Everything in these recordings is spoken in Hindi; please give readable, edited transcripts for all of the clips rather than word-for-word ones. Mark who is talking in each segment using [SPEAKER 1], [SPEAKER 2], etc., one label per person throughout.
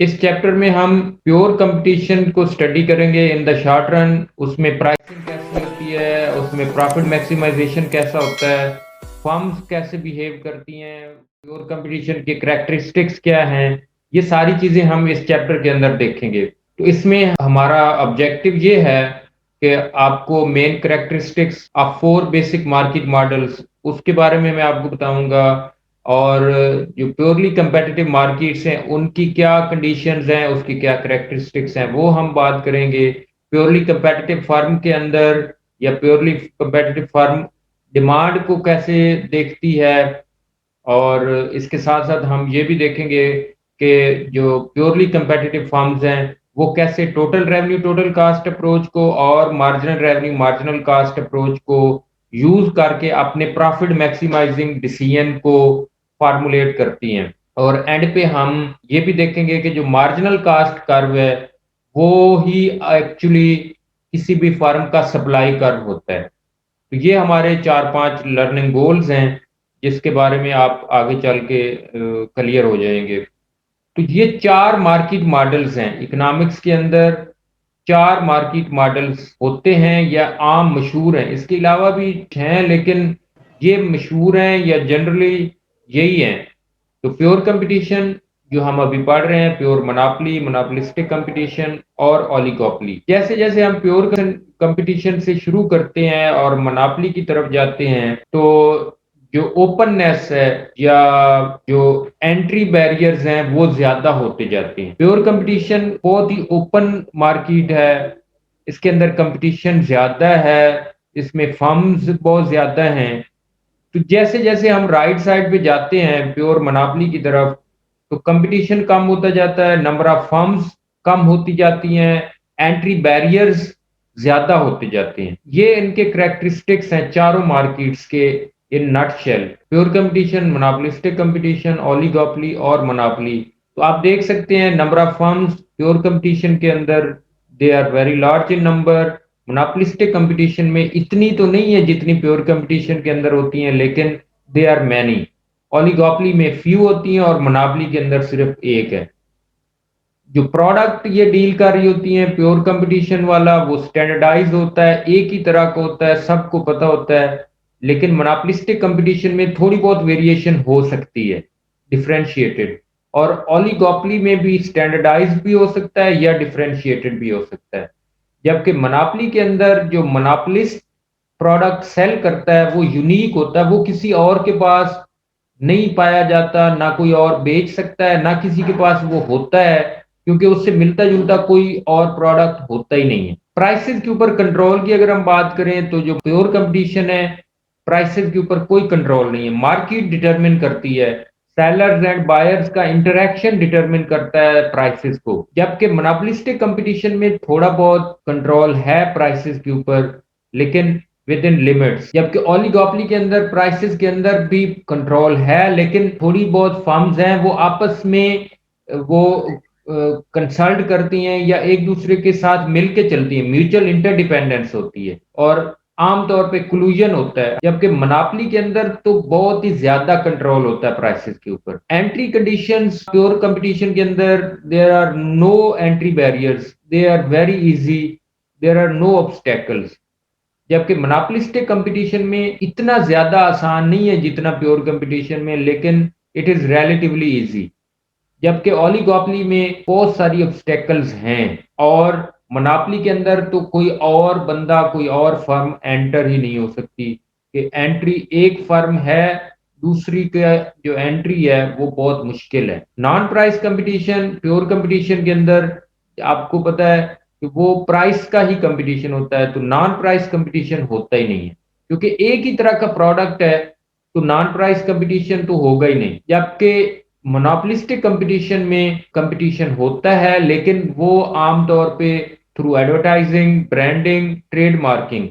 [SPEAKER 1] इस चैप्टर में हम प्योर कंपटीशन को स्टडी करेंगे इन द शॉर्ट रन। उसमें प्राइसिंग कैसी होती है, उसमें प्रॉफिट मैक्सिमाइजेशन कैसा होता है, फर्म्स कैसे बिहेव करती हैं, प्योर कंपटीशन के कैरेक्टरिस्टिक्स क्या हैं, ये सारी चीजें हम इस चैप्टर के अंदर देखेंगे। तो इसमें हमारा ऑब्जेक्टिव ये है कि आपको main characteristics of four basic market models उसके बारे में मैं आपको बताऊंगा, और जो प्योरली कंपेटिटिव मार्केट्स हैं उनकी क्या कंडीशंस हैं, उसकी क्या कैरेक्टरिस्टिक्स हैं, वो हम बात करेंगे। प्योरली कंपेटिटिव फर्म के अंदर या प्योरली कंपेटिटिव फर्म डिमांड को कैसे देखती है, और इसके साथ साथ हम ये भी देखेंगे कि जो प्योरली कंपेटिटिव फर्म्स हैं वो कैसे total revenue total cast approach को और marginal revenue marginal cast approach को यूज करके अपने प्रॉफिट मैक्सिमाइजिंग डिसीजन को फार्मुलेट करती हैं। और एंड पे हम ये भी देखेंगे कि जो मार्जिनल कास्ट कर्व है वो ही एक्चुअली किसी भी फर्म का सप्लाई कर्व होता है। तो ये हमारे 4-5 लर्निंग गोल्स हैं जिसके बारे में आप आगे चल के क्लियर हो जाएंगे। तो ये 4 मार्केट मॉडल्स हैं इकोनॉमिक्स के अंदर। 4 मार्केट मॉडल्स होते हैं या आम मशहूर हैं, इसके अलावा भी हैं लेकिन ये मशहूर हैं या जनरली यही हैं। तो प्योर कंपटीशन जो हम अभी पढ़ रहे हैं, प्योर मोनोपोली, मोनोपोलिस्टिक कंपटीशन और ओलिगोपोली। जैसे जैसे हम प्योर कंपटीशन से शुरू करते हैं और मोनोपोली की तरफ जाते हैं तो जो ओपननेस है या जो एंट्री बैरियर्स हैं वो ज्यादा होते जाते हैं। प्योर कंपटीशन बहुत ही ओपन मार्केट है, इसके अंदर कंपटीशन ज्यादा है, इसमें फर्म्स बहुत ज्यादा हैं। तो जैसे जैसे हम राइट साइड पे जाते हैं प्योर मोनोपोली की तरफ तो कंपटीशन कम होता जाता है, नंबर ऑफ फर्म्स कम होती जाती हैं, एंट्री बैरियर्स ज्यादा होते जाते हैं। ये इनके कैरेक्टरिस्टिक्स हैं चारों मार्केट्स के in nutshell. Pure competition, monopolistic competition, oligopoly और मोनोपोली। तो आप देख सकते हैं number of firms pure competition के अंदर they are very large in number. Monopolistic competition में इतनी तो नहीं है जितनी प्योर कंपटीशन के अंदर होती हैं, लेकिन दे आर मैनी। ओलिगोपोली में फ्यू होती हैं और मोनोपोली के अंदर सिर्फ एक है। जो प्रोडक्ट ये डील कर रही होती हैं प्योर कंपटीशन वाला वो स्टैंडर्डाइज होता है, एक ही तरह का होता है, सबको पता होता है। लेकिन मोनोपोलिस्टिक कंपटीशन में थोड़ी बहुत वेरिएशन हो सकती है, डिफरेंशिएटेड। और ओलिगोपोली में भी स्टैंडर्डाइज भी हो सकता है या डिफरेंशिएटेड भी हो सकता है। जबकि मोनोपोली के अंदर जो मोनोपोलिस्ट प्रोडक्ट सेल करता है वो यूनिक होता है, वो किसी और के पास नहीं पाया जाता, ना कोई और बेच सकता है, ना किसी के पास वो होता है, क्योंकि उससे मिलता जुलता कोई और प्रोडक्ट होता ही नहीं है। प्राइसेस के ऊपर कंट्रोल की अगर हम बात करें तो जो प्योर कंपटीशन है प्राइसेस के ऊपर कोई कंट्रोल नहीं है, मार्केट डिटरमिन करती है। सेलर्स एंड बायर्स का इंटरेक्शन डिटरमिन करता है प्राइसेस को। जबकि मोनोपोलिस्टिक कंपटीशन में थोड़ा बहुत कंट्रोल है प्राइसेस के ऊपर, लेकिन विद इन लिमिट्स। जबकि ओलिगोपोली के अंदर प्राइसेस के अंदर भी कंट्रोल है, लेकिन थोड़ी बहुत फर्म्स हैं वो आपस में वो कंसल्ट करती हैं या एक दूसरे के साथ मिलके चलती हैं, म्यूचुअल इंटरडिपेंडेंस होती है और आमतौर पे क्लूजन होता है। जबकि मोनोपोली के अंदर तो बहुत ही ज्यादा कंट्रोल होता है प्राइसेस के ऊपर। एंट्री कंडीशंस प्योर कंपटीशन के अंदर there are no entry barriers, they are very easy, there are no obstacles. जबकि मोनोपोलिस्टिक कंपटीशन में इतना ज्यादा आसान नहीं है जितना प्योर कंपटीशन में, लेकिन इट इज रिलेटिवली इजी। जबकि ओलिगोपोली में बहुत सारी ऑब्स्टेकल्स हैं और मोनोपोली के अंदर तो कोई और बंदा कोई और फर्म एंटर ही नहीं हो सकती, कि एंट्री एक फर्म है दूसरी का जो एंट्री है वो बहुत मुश्किल है। Non price competition pure competition के अंदर आपको पता है कि वो प्राइस का ही कंपटीशन होता है, तो नॉन प्राइस कंपटीशन होता ही नहीं है, क्योंकि एक ही तरह का प्रोडक्ट है तो नॉन प्राइस कंपटीशन तो होगा ही नहीं। जबकि मोनोपोलिस्टिक कंपटीशन में कंपटीशन होता है, लेकिन वो आमतौर पे through advertising, branding, trade marking.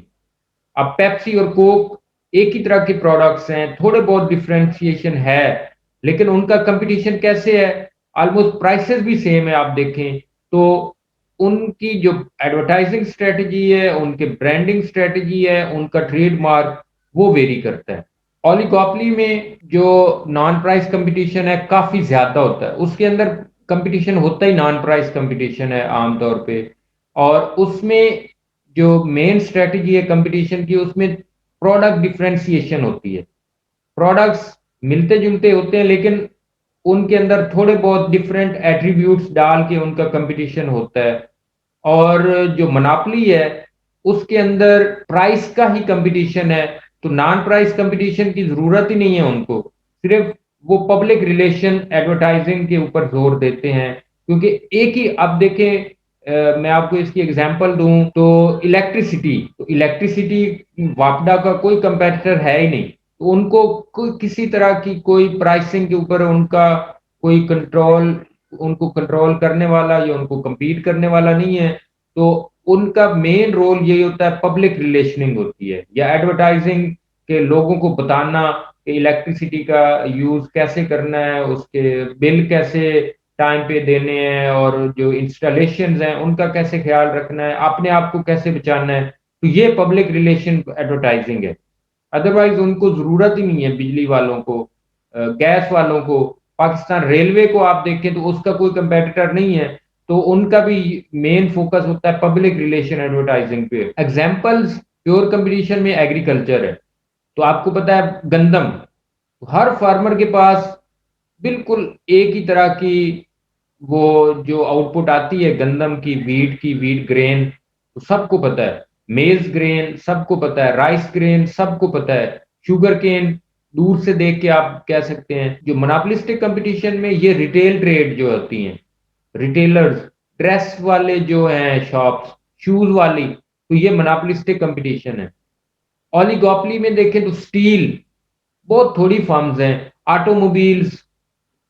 [SPEAKER 1] अब पेप्सी और कोक एक ही तरह के प्रोडक्ट्स हैं, थोड़े बहुत डिफरेंशिएशन है, लेकिन उनका कंपटीशन कैसे है, ऑलमोस्ट प्राइसेस भी सेम है। आप देखें तो उनकी जो एडवर्टाइजिंग स्ट्रेटजी है, उनके ब्रांडिंग स्ट्रेटजी है, उनका ट्रेडमार्क वो वेरी करता है। ओलिगोपोली में जो नॉन प्राइस कंपटीशन है काफी ज्यादा होता है, उसके अंदर कंपटीशन होता ही नॉन प्राइस कंपटीशन है आमतौर पे। और उसमें जो मेन स्ट्रेटजी है कंपटीशन की, उसमें प्रोडक्ट डिफरेंशिएशन होती है। प्रोडक्ट्स मिलते जुलते होते हैं, लेकिन उनके अंदर थोड़े बहुत डिफरेंट एट्रीब्यूट्स डाल के उनका कंपटीशन होता है। और जो मोनोपोली है उसके अंदर प्राइस का ही कंपटीशन है, तो नॉन प्राइस कंपटीशन की जरूरत ही नहीं है उनको। सिर्फ वो पब्लिक रिलेशन एडवर्टाइजिंग के ऊपर जोर देते हैं, क्योंकि एक ही, अब देखें, मैं आपको इसकी एग्जांपल दूं तो इलेक्ट्रिसिटी वापडा का कोई कंपेटिटर है ही नहीं, तो उनको कोई किसी तरह की कोई प्राइसिंग के ऊपर उनका कोई कंट्रोल, उनको कंट्रोल करने वाला या उनको compete करने वाला नहीं है। तो उनका मेन रोल यही होता है, पब्लिक रिलेशनिंग होती है, या एडवर्टाइजिंग के लोगों को बताना कि इलेक्ट्रिसिटी का यूज कैसे करना है, उसके बिल कैसे टाइम पे देने हैं, और जो इंस्टॉलेशन हैं उनका कैसे ख्याल रखना है, अपने आप को कैसे बचाना है। तो ये पब्लिक रिलेशन एडवर्टाइजिंग है। अदरवाइज उनको जरूरत ही नहीं है बिजली वालों को, गैस वालों को। पाकिस्तान रेलवे को आप देखें तो उसका कोई कंपेटिटर नहीं है, तो उनका भी मेन फोकस होता है पब्लिक रिलेशन एडवर्टाइजिंग पे। एग्जांपल्स प्योर कंपटीशन में एग्रीकल्चर है, तो आपको पता है गंदम, तो हर फार्मर के पास बिल्कुल एक ही तरह की वो जो आउटपुट आती है गंदम की, वीट ग्रेन, तो सबको पता है। मेज ग्रेन सबको पता है, राइस ग्रेन सबको पता है, शुगर केन दूर से देख के आप कह सकते हैं। जो मोनोपोलिस्टिक कंपटीशन में ये रिटेल ट्रेड जो होती हैं, रिटेलर्स, ड्रेस वाले जो हैं शॉप्स, शूज वाली, तो ये मोनोपोलिस्टिक कंपटीशन है। ओलिगोपोली में देखें तो स्टील, बहुत थोड़ी फर्म्स हैं। ऑटोमोबाइल्स,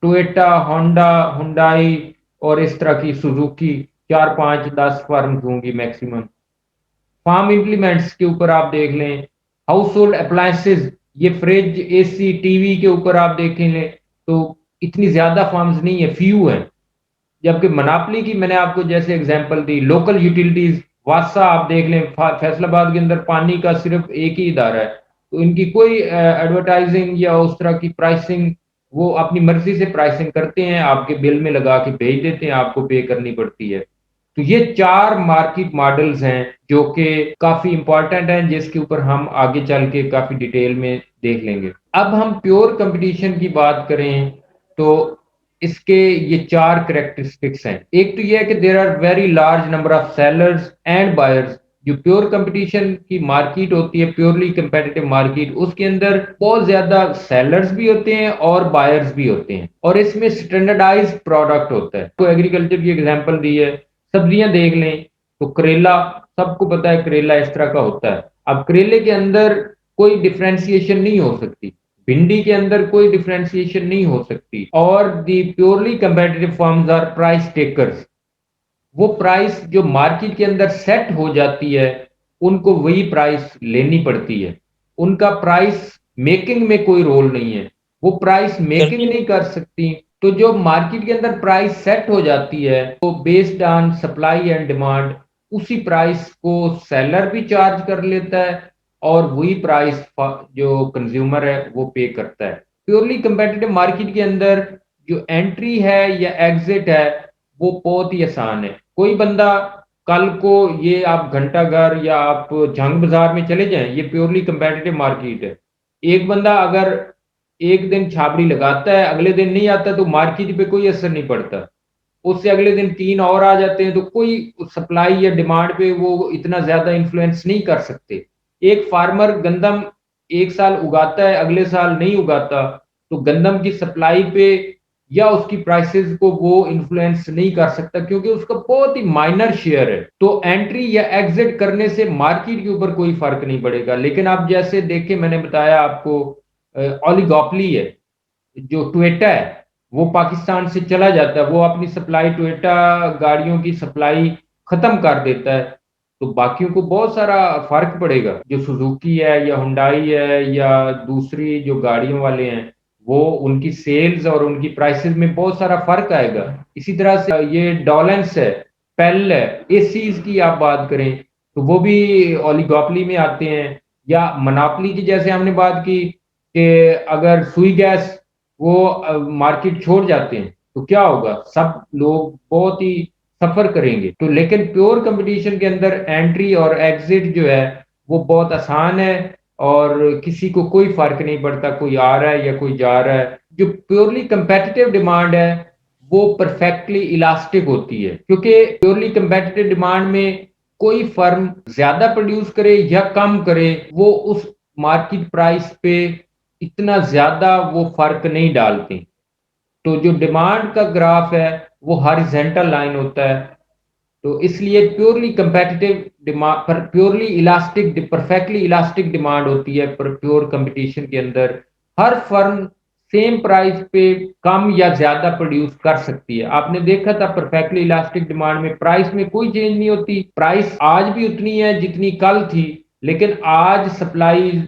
[SPEAKER 1] टोयोटा, होंडा, हुंडई, और इस तरह की सुजुकी, 4 5 10 फर्म्स होंगी मैक्सिमम। फार्म इम्प्लीमेंट्स के ऊपर आप देख लें, हाउस होल्ड अप्लायंसेज, ये फ्रिज, एसी, टीवी के ऊपर आप देखें लें तो इतनी ज्यादा फर्म्स नहीं है, फ्यू है। जबकि मोनोपोली की मैंने आपको जैसे एग्जांपल दी, लोकल यूटिलिटीज, वासा आप देख लें, फैसलाबाद के अंदर पानी का सिर्फ एक ही इदारा है, तो इनकी कोई एडवर्टाइजिंग या उस तरह की प्राइसिंग, वो अपनी मर्जी से प्राइसिंग करते हैं, आपके बिल में लगा के भेज देते हैं, आपको पे करनी पड़ती है। तो ये 4 मार्केट मॉडल्स हैं जो कि काफी इंपॉर्टेंट हैं, जिसके ऊपर हम आगे चल के काफी डिटेल में देख लेंगे। अब हम प्योर कंपटीशन की बात करें तो इसके ये 4 कैरेक्टरिस्टिक्स हैं। एक तो ये है कि there are very large number of sellers and buyers. जो प्योर कंपटीशन की मार्केट होती है, प्योरली कंपेटिटिव मार्केट, उसके अंदर बहुत ज्यादा सेलर्स भी होते हैं और बायर्स भी होते हैं, और इसमें स्टैंडर्डाइज प्रोडक्ट होता है। तो एग्रीकल्चर की एग्जांपल दी है, सब्जियां देख लें तो करेला, सबको पता है करेला इस तरह का होता है। अब करेले के अंदर कोई डिफ्रेंसिएशन नहीं हो सकती, भिंडी के अंदर कोई डिफरेंशिएशन नहीं हो सकती। और the purely competitive firms are price takers. वो प्राइस जो मार्केट के अंदर सेट हो जाती है, उनको वही प्राइस लेनी पड़ती है। उनका प्राइस मेकिंग में कोई रोल नहीं है, वो प्राइस मेकिंग नहीं कर सकती। तो जो मार्केट के अंदर प्राइस सेट हो जाती है, तो based on supply and demand, उसी प्राइस को सेलर भी चार्ज कर लेता है, और वही प्राइस जो कंज्यूमर है वो पे करता है। प्योरली कंपेटिटिव मार्केट के अंदर जो एंट्री है या एग्जिट है वो बहुत ही आसान है। कोई बंदा कल को, ये आप घंटाघर या आप जंग बाजार में चले जाएं, ये प्योरली कंपेटिटिव मार्केट है। एक बंदा अगर एक दिन छाबड़ी लगाता है, अगले दिन नहीं आता, तो मार्केट पे कोई असर नहीं पड़ता। उससे अगले दिन 3 और आ जाते हैं, तो कोई सप्लाई या डिमांड पे वो इतना ज्यादा इन्फ्लुएंस नहीं कर सकते। एक फार्मर गंदम एक साल उगाता है, अगले साल नहीं उगाता, तो गंदम की सप्लाई पे या उसकी प्राइसेस को वो इन्फ्लुएंस नहीं कर सकता, क्योंकि उसका बहुत ही माइनर शेयर है। तो एंट्री या एग्जिट करने से मार्केट के ऊपर कोई फर्क नहीं पड़ेगा। लेकिन आप जैसे देखें, मैंने बताया आपको, ओलिगोपोली है, जो टोयोटा है वो पाकिस्तान से चला जाता है, वो अपनी सप्लाई, टोयोटा गाड़ियों की सप्लाई खत्म कर देता है, तो बाकियों को बहुत सारा फर्क पड़ेगा। जो सुजुकी है या हुंडई है या दूसरी जो गाड़ियों वाले हैं, वो उनकी सेल्स और उनकी प्राइसेस में बहुत सारा फर्क आएगा। इसी तरह से ये डॉलेंस है, पेल है, एसीज की आप बात करें तो वो भी ओलिगोपोली में आते हैं। या मोनोपोली की जैसे हमने बात की कि अगर सुई गैस वो मार्केट छोड़ जाते हैं, तो क्या होगा, सब लोग बहुत ही सफर करेंगे। तो लेकिन प्योर कंपटीशन के अंदर एंट्री और एग्जिट जो है वो बहुत आसान है, और किसी को कोई फर्क नहीं पड़ता कोई आ रहा है या कोई जा रहा है। जो प्योरली कंपेटिटिव डिमांड है वो परफेक्टली इलास्टिक होती है, क्योंकि प्योरली कंपेटिटिव डिमांड में कोई फर्म ज्यादा प्रोड्यूस करे या कम करे, वो उस मार्केट प्राइस पे इतना ज्यादा वो फर्क नहीं डालते। तो जो डिमांड का ग्राफ है वो हॉरिजॉन्टल लाइन होता है। तो इसलिए प्योरली कंपेटिटिव डिमांड पर purely elastic perfectly elastic demand होती है। पर प्योर कंपटीशन के अंदर हर फर्म सेम प्राइस पे कम या ज्यादा प्रोड्यूस कर सकती है। आपने देखा था परफेक्टली इलास्टिक डिमांड में प्राइस में कोई चेंज नहीं होती, प्राइस आज भी उतनी है जितनी कल थी। लेकिन आज सप्लाई,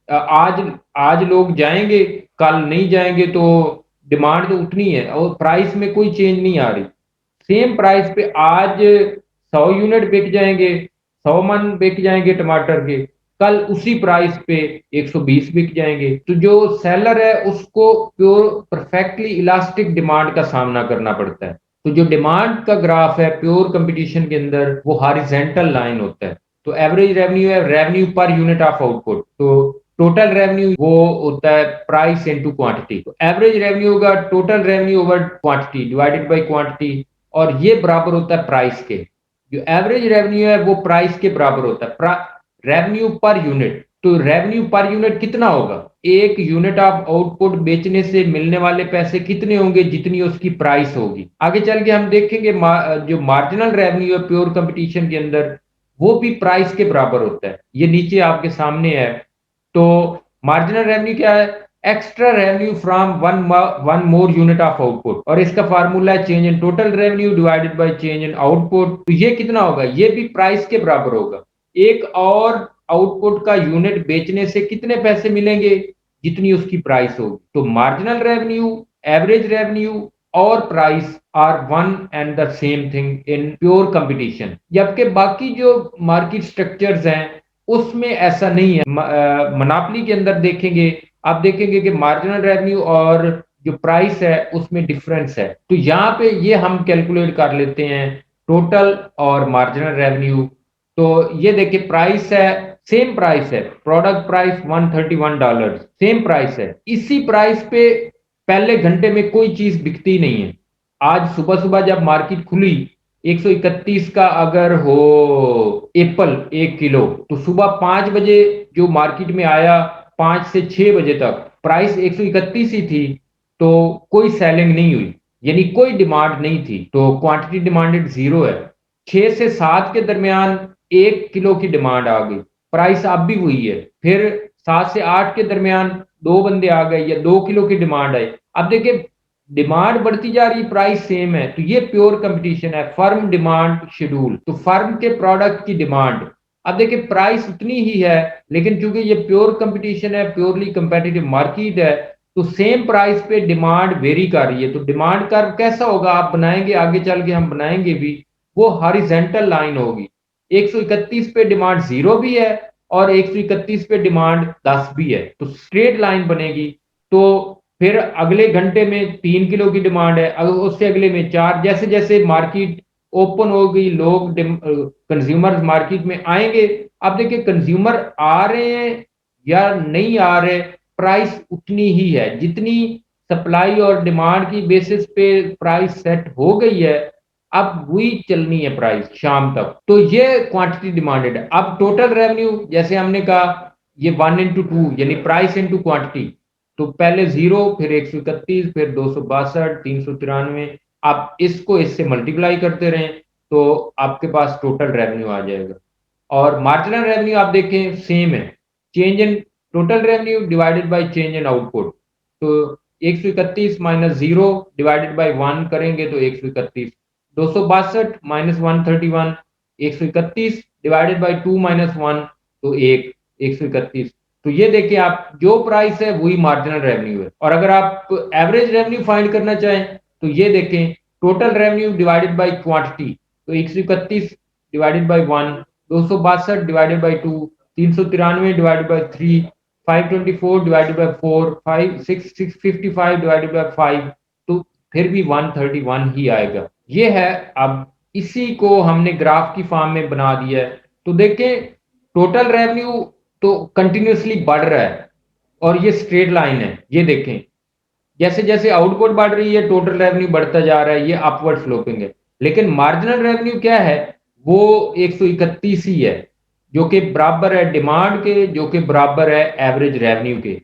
[SPEAKER 1] आज आज लोग जाएंगे कल नहीं जाएंगे, तो डिमांड तो उतनी है और प्राइस में कोई चेंज नहीं आ रही। सेम प्राइस पे आज 100 यूनिट बिक जाएंगे, 100 मन बिक जाएंगे टमाटर के, कल उसी प्राइस पे 120 बिक जाएंगे। तो जो सेलर है उसको प्योर परफेक्टली इलास्टिक डिमांड का सामना करना पड़ता है। तो जो डिमांड का ग्राफ है प्योर कंपटीशन के अंदर वो हॉरिजॉन्टल लाइन होता है। तो एवरेज रेवेन्यू है revenue per unit of output. तो टोटल रेवेन्यू वो होता है प्राइस इनटू क्वांटिटी। तो एवरेज रेवेन्यू होगा total revenue over quantity divided by quantity, और ये बराबर होता है प्राइस के। जो एवरेज रेवेन्यू है वो प्राइस के बराबर होता है रेवेन्यू पर यूनिट। तो रेवेन्यू पर यूनिट कितना होगा, एक यूनिट ऑफ आउटपुट बेचने से मिलने वाले पैसे कितने होंगे, जितनी उसकी प्राइस होगी। आगे चल के हम देखेंगे जो मार्जिनल रेवेन्यू है प्योर कंपटीशन के अंदर वो भी प्राइस के बराबर होता है। ये नीचे आपके सामने है। तो मार्जिनल रेवेन्यू क्या है, extra revenue from one more unit of output, और इसका फार्मूला है change in total revenue divided by change in output. तो ये कितना होगा, ये भी प्राइस के बराबर होगा। एक और आउटपुट का यूनिट बेचने से कितने पैसे मिलेंगे, जितनी उसकी प्राइस होगी। तो मार्जिनल रेवेन्यू, एवरेज रेवेन्यू और price are one and the same thing in pure competition. जबकि बाकी जो मार्केट स्ट्रक्चर्स हैं उसमें ऐसा नहीं है। मोनोपोली के अंदर देखेंगे, आप देखेंगे कि मार्जिनल रेवेन्यू और जो प्राइस है उसमें डिफरेंस है। तो यहाँ पे ये हम कैलकुलेट कर लेते हैं टोटल और मार्जिनल रेवेन्यू। तो ये देखिए प्राइस है, सेम प्राइस है, प्रोडक्ट प्राइस $131, सेम प्राइस है। इसी प्राइस पे पहले घंटे में कोई चीज बिकती नहीं है। आज सुबह सुबह जब मार्केट खुली 131 का अगर हो एप्पल 1 किलो, तो सुबह 5 बजे जो मार्केट में आया 5 से 6 बजे तक प्राइस 131 ही थी, तो कोई सेलिंग नहीं हुई, यानी कोई डिमांड नहीं थी। तो क्वांटिटी डिमांडेड 0 है। 6 से 7 के दरमियान 1 किलो की डिमांड आ गई, प्राइस अब भी हुई है। फिर 7 से 8 के दरमियान 2 बंदे आ गए या 2 किलो की डिमांड आई। अब देखिए डिमांड बढ़ती जा रही, प्राइस सेम है। तो ये प्योर कंपटीशन है, फर्म डिमांड शेड्यूल। तो फर्म के प्रोडक्ट की डिमांड, अब देखिए प्राइस उतनी ही है, लेकिन चूंकि ये प्योर कंपटीशन है, प्योरली कंपेटिटिव मार्केट है, तो सेम प्राइस पे डिमांड वेरी कर रही है। तो डिमांड कर्व कैसा होगा, आप बनाएंगे आगे चल के, हम बनाएंगे भी, वो हॉरिजॉन्टल लाइन होगी। 131 पे डिमांड 0 भी है और 131 पे डिमांड 10 भी है, तो स्ट्रेट लाइन बनेगी। तो फिर अगले घंटे में 3 किलो की डिमांड है, उससे अगले में 4, जैसे जैसे मार्केट ओपन हो गई, लोग कंज्यूमर मार्केट में आएंगे। अब देखिए कंज्यूमर आ रहे हैं या नहीं आ रहे, प्राइस उतनी ही है जितनी सप्लाई और डिमांड की बेसिस पे प्राइस सेट हो गई है। अब वही चलनी है प्राइस शाम तक। तो ये क्वांटिटी डिमांडेड है। अब टोटल रेवेन्यू जैसे हमने कहा, ये 1 into 2 यानी प्राइस इंटू क्वांटिटी। तो पहले 0, फिर 131, फिर 262, 393। आप इसको इससे मल्टीप्लाई करते रहें तो आपके पास टोटल रेवेन्यू आ जाएगा। और मार्जिनल रेवेन्यू आप देखें सेम है, change in total revenue divided by change in output. तो 131 माइनस 0 डिवाइडेड बाय 1 करेंगे तो 131, 262 माइनस 131, 131 डिवाइडेड बाय 2 माइनस 1, तो 131। तो ये देखिए आप जो प्राइस है वही मार्जिनल रेवेन्यू है। और अगर आप एवरेज रेवेन्यू फाइंड करना चाहें तो ये देखें total revenue divided by quantity. तो 131 divided by 1, 262 divided by 2, 393 divided by 3, 524 divided by 4, 655 divided by 5। तो फिर भी 131 ही आएगा। ये है। अब इसी को हमने ग्राफ की फॉर्म में बना दिया है। तो देखें, टोटल रेवेन्यू तो कंटिन्यूसली बढ़ रहा है और ये स्ट्रेट लाइन है। ये देखें, जैसे जैसे आउटपुट बढ़ रही है टोटल रेवेन्यू बढ़ता जा रहा है, ये अपवर्ड स्लोपिंग है। लेकिन मार्जिनल रेवेन्यू क्या है, वो 131 ही है, जो कि बराबर है डिमांड के, जो कि बराबर है एवरेज रेवेन्यू के।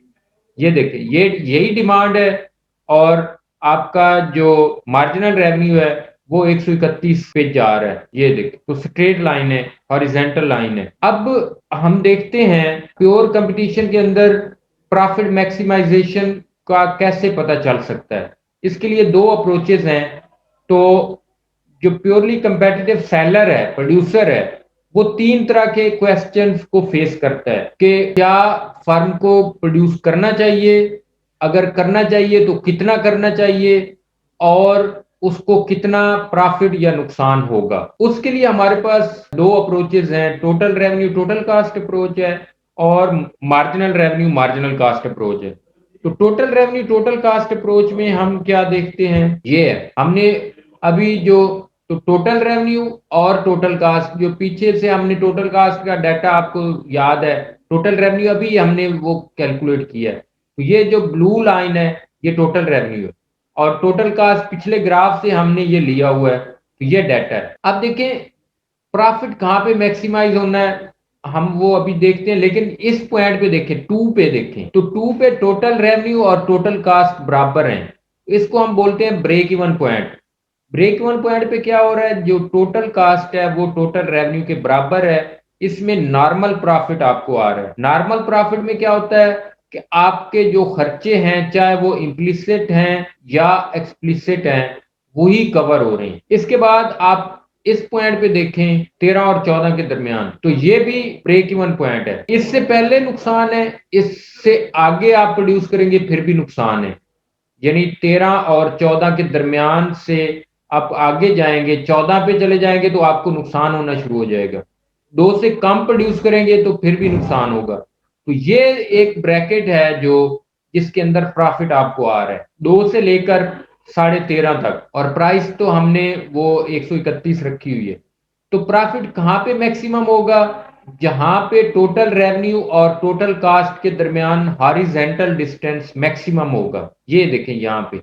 [SPEAKER 1] ये देखिए, ये यही डिमांड है और आपका जो मार्जिनल रेवेन्यू है वो 131 पे जा रहा है। ये देखिए, तो स्ट्रेट लाइन है, हॉरिजॉन्टल लाइन है। अब हम देखते हैं प्योर कंपटीशन के अंदर प्रॉफिट मैक्सिमाइजेशन का कैसे पता चल सकता है। इसके लिए दो अप्रोचेस हैं। तो जो प्योरली कंपेटिटिव सेलर है, प्रोड्यूसर है, वो तीन तरह के क्वेश्चंस को फेस करता है कि क्या फर्म को प्रोड्यूस करना चाहिए, अगर करना चाहिए तो कितना करना चाहिए, और उसको कितना प्रॉफिट या नुकसान होगा। उसके लिए हमारे पास दो अप्रोचेस हैं, total revenue total cast approach है और marginal revenue marginal cast approach है। तो total revenue total cast approach में हम क्या देखते हैं, ये है हमने अभी जो, तो टोटल रेवेन्यू और टोटल कास्ट, जो पीछे से हमने टोटल कास्ट का डाटा आपको याद है, टोटल रेवेन्यू अभी हमने वो कैलकुलेट किया है। तो ये जो ब्लू लाइन है ये टोटल रेवेन्यू है और टोटल कास्ट पिछले ग्राफ से हमने ये लिया हुआ है। तो ये डाटा है। अब देखें प्रॉफिट कहाँ पे मैक्सिमाइज होना है, हम वो अभी देखते हैं। लेकिन इस पॉइंट पे देखें, टू पे देखें, तो टू पे टोटल रेवेन्यू और टोटल कास्ट बराबर हैं। इसको हम बोलते हैं break even point. Break even point पे क्या हो रहा है, जो टोटल कास्ट है वो टोटल रेवेन्यू के बराबर है। इसमें नॉर्मल प्रॉफिट आपको आ रहा है। नॉर्मल प्रॉफिट में क्या होता है कि आपके जो खर्चे हैं, चाहे वो इम्प्लिसिट हैं या एक्सप्लिसिट हैं, वही कवर हो रहे हैं। इसके बाद आप इस पॉइंट पे देखें 13 और 14 के दरमियान, तो ये भी ब्रेक इवन पॉइंट है। इससे पहले नुकसान है, इससे आगे आप प्रोड्यूस करेंगे फिर भी नुकसान है। यानी 13 और 14 के दरमियान से आप आगे जाएंगे, 14 पे चले जाएंगे तो आपको नुकसान होना शुरू हो जाएगा। 2 से कम प्रोड्यूस करेंगे तो फिर भी नुकसान होगा। तो ये एक ब्रैकेट है जो, जिसके अंदर प्रॉफिट आपको आ रहा है 2 से लेकर 13.5 तक, और प्राइस तो हमने वो 131 रखी हुई है। तो प्रॉफिट कहाँ पे मैक्सिमम होगा, जहां पे टोटल रेवेन्यू और टोटल कास्ट के दरमियान हॉरिजॉन्टल डिस्टेंस मैक्सिमम होगा। ये देखें यहाँ पे।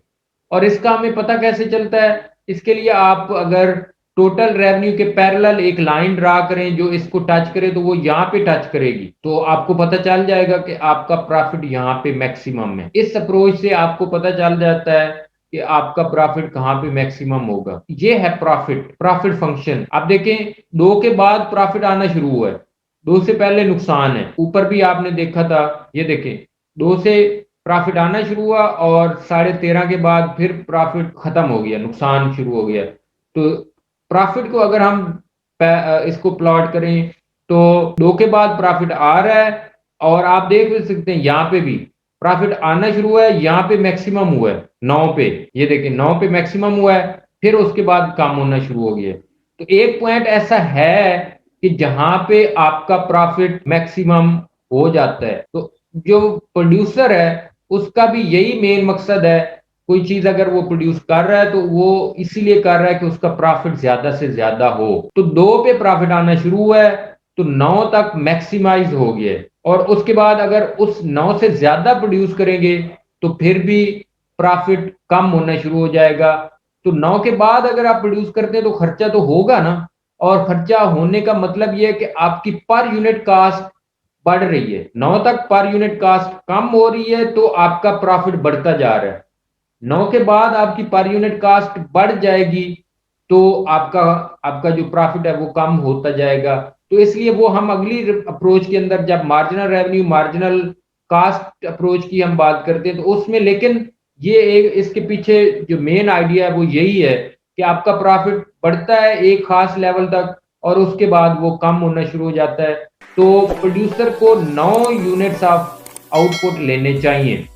[SPEAKER 1] और इसका हमें पता कैसे चलता है, इसके लिए आप अगर टोटल रेवेन्यू के पैरेलल एक लाइन ड्रा करें जो इसको टच करे, तो वो यहाँ पे टच करेगी, तो आपको पता चल जाएगा कि आपका प्रॉफिट यहाँ पे मैक्सिमम है। इस अप्रोच से आपको पता चल जाता है कि आपका प्रॉफिट कहाँ पे मैक्सिमम होगा। ये है प्रॉफिट, प्रॉफिट फंक्शन। आप देखें 2 के बाद प्रॉफिट आना शुरू हुआ है, 2 से पहले नुकसान है। ऊपर भी आपने देखा था, ये देखें 2 से प्रॉफिट आना शुरू हुआ और 13.5 के बाद फिर प्रॉफिट खत्म हो गया, नुकसान शुरू हो गया। तो प्रॉफिट को अगर हम इसको प्लॉट करें तो 2 के बाद प्रॉफिट आ रहा है, और आप देख भी सकते हैं यहाँ पे भी प्रॉफिट आना शुरू हुआ है, यहाँ पे मैक्सिमम हुआ है 9 पे। ये देखिए 9 पे मैक्सिमम हुआ है, फिर उसके बाद कम होना शुरू हो गया। तो एक पॉइंट ऐसा है कि जहां पे आपका प्रॉफिट मैक्सिमम हो जाता है। तो जो प्रोड्यूसर है उसका भी यही मेन मकसद है, कोई चीज अगर वो प्रोड्यूस कर रहा है तो वो इसीलिए कर रहा है कि उसका प्रॉफिट ज्यादा से ज्यादा हो। तो 2 पे प्रॉफिट आना शुरू हुआ है, तो 9 तक मैक्सिमाइज हो गया है, और उसके बाद अगर उस 9 से ज्यादा प्रोड्यूस करेंगे तो फिर भी प्रॉफिट कम होना शुरू हो जाएगा। तो 9 के बाद अगर आप प्रोड्यूस करते हैं तो खर्चा तो होगा ना, और खर्चा होने का मतलब यह है कि आपकी पर यूनिट कास्ट बढ़ रही है। 9 तक पर यूनिट कास्ट कम हो रही है तो आपका प्रॉफिट बढ़ता जा रहा है। 9 के बाद आपकी पर यूनिट कास्ट बढ़ जाएगी तो आपका आपका जो प्रॉफिट है वो कम होता जाएगा। तो इसलिए वो हम अगली अप्रोच के अंदर जब marginal revenue marginal cast approach की हम बात करते हैं तो उसमें, लेकिन ये एक इसके पीछे जो मेन आइडिया है वो यही है कि आपका प्रॉफिट बढ़ता है एक खास लेवल तक और उसके बाद वो कम होना शुरू हो जाता है। तो प्रोड्यूसर को 9 यूनिट्स ऑफ आउटपुट लेने चाहिए।